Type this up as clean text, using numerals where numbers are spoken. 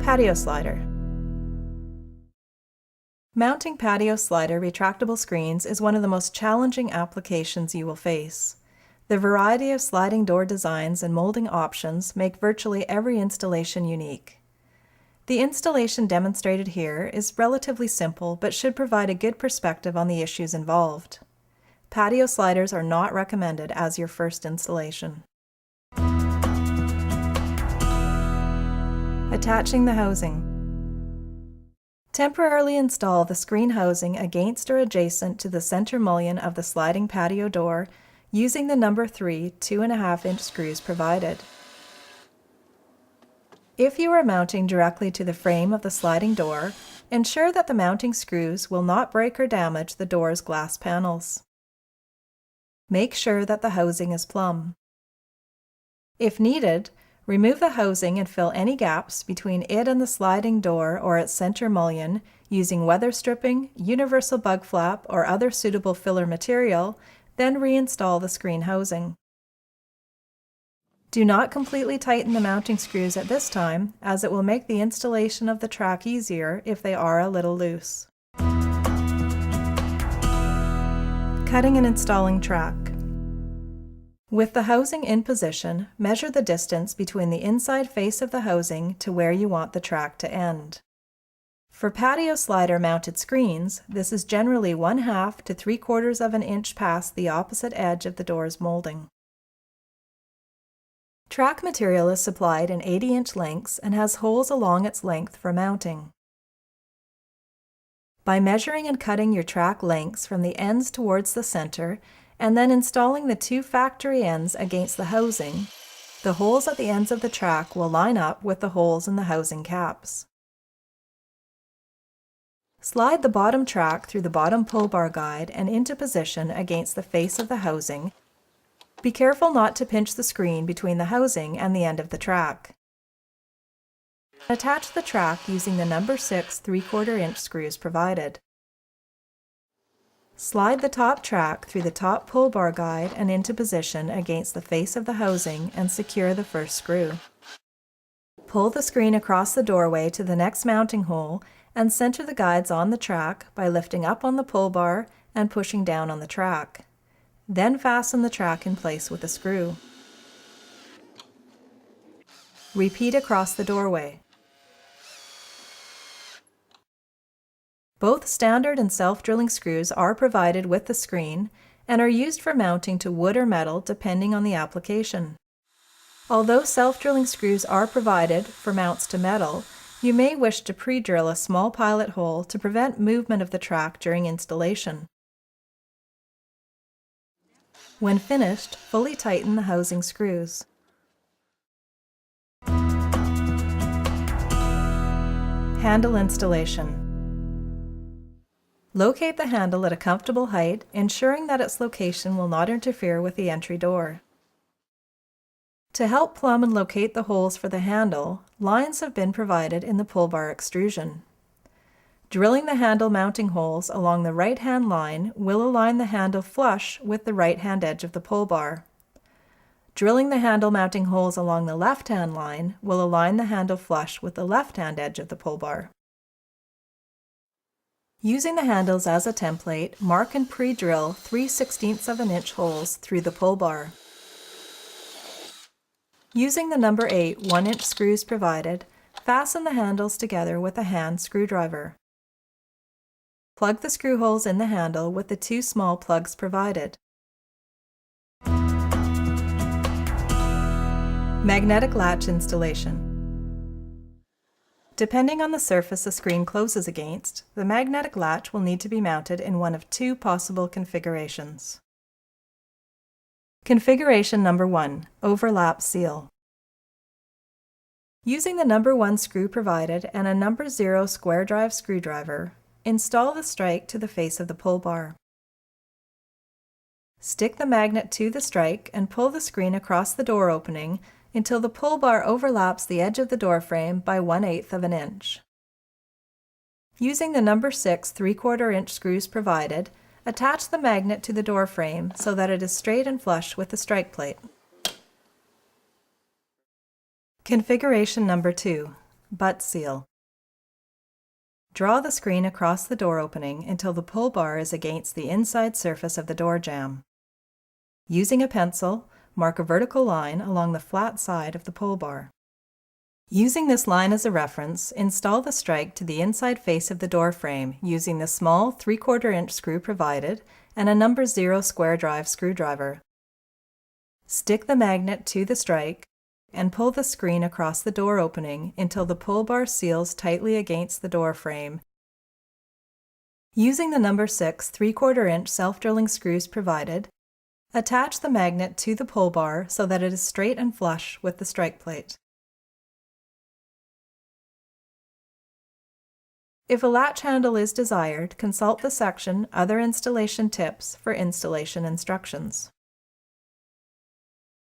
Patio Slider. Mounting patio slider retractable screens is one of the most challenging applications you will face. The variety of sliding door designs and molding options make virtually every installation unique. The installation demonstrated here is relatively simple but should provide a good perspective on the issues involved. Patio sliders are not recommended as your first installation. Attaching the housing. Temporarily install the screen housing against or adjacent to the center mullion of the sliding patio door using the number 3 2.5-inch screws provided. If you are mounting directly to the frame of the sliding door, ensure that the mounting screws will not break or damage the door's glass panels. Make sure that the housing is plumb. If needed, remove the housing and fill any gaps between it and the sliding door or its center mullion using weather stripping, universal bug flap, or other suitable filler material, then reinstall the screen housing. Do not completely tighten the mounting screws at this time, as it will make the installation of the track easier if they are a little loose. Cutting and installing track. With the housing in position, measure the distance between the inside face of the housing to where you want the track to end. For patio slider mounted screens, this is generally 1/2 to 3/4 of an inch past the opposite edge of the door's molding. Track material is supplied in 80-inch lengths and has holes along its length for mounting. By measuring and cutting your track lengths from the ends towards the center, and then installing the 2 factory ends against the housing, the holes at the ends of the track will line up with the holes in the housing caps. Slide the bottom track through the bottom pull bar guide and into position against the face of the housing. Be careful not to pinch the screen between the housing and the end of the track. Attach the track using the number 6 3/4-inch screws provided. Slide the top track through the top pull bar guide and into position against the face of the housing and secure the first screw. Pull the screen across the doorway to the next mounting hole and center the guides on the track by lifting up on the pull bar and pushing down on the track. Then fasten the track in place with a screw. Repeat across the doorway. Both standard and self-drilling screws are provided with the screen and are used for mounting to wood or metal depending on the application. Although self-drilling screws are provided for mounts to metal, you may wish to pre-drill a small pilot hole to prevent movement of the track during installation. When finished, fully tighten the housing screws. Handle installation. Locate the handle at a comfortable height, ensuring that its location will not interfere with the entry door. To help plumb and locate the holes for the handle, lines have been provided in the pull bar extrusion. Drilling the handle mounting holes along the right-hand line will align the handle flush with the right-hand edge of the pull bar. Drilling the handle mounting holes along the left-hand line will align the handle flush with the left-hand edge of the pull bar. Using the handles as a template, mark and pre-drill 3/16 of an inch holes through the pull bar. Using the number 8 1-inch screws provided, fasten the handles together with a hand screwdriver. Plug the screw holes in the handle with the 2 small plugs provided. Magnetic latch installation. Depending on the surface the screen closes against, the magnetic latch will need to be mounted in one of 2 possible configurations. Configuration number 1, overlap seal. Using the number 1 screw provided and a number 0 square drive screwdriver, install the strike to the face of the pull bar. Stick the magnet to the strike and pull the screen across the door opening until the pull bar overlaps the edge of the door frame by 1/8 of an inch. Using the number 6 3/4-inch screws provided, attach the magnet to the door frame so that it is straight and flush with the strike plate. Configuration number 2, butt seal. Draw the screen across the door opening until the pull bar is against the inside surface of the door jamb. Using a pencil, mark a vertical line along the flat side of the pull bar. Using this line as a reference, install the strike to the inside face of the door frame using the small 3/4 inch screw provided and a number 0 square drive screwdriver. Stick the magnet to the strike and pull the screen across the door opening until the pull bar seals tightly against the door frame. Using the number 6 3/4 inch self-drilling screws provided, attach the magnet to the pull bar so that it is straight and flush with the strike plate. If a latch handle is desired, consult the section Other Installation Tips for installation instructions.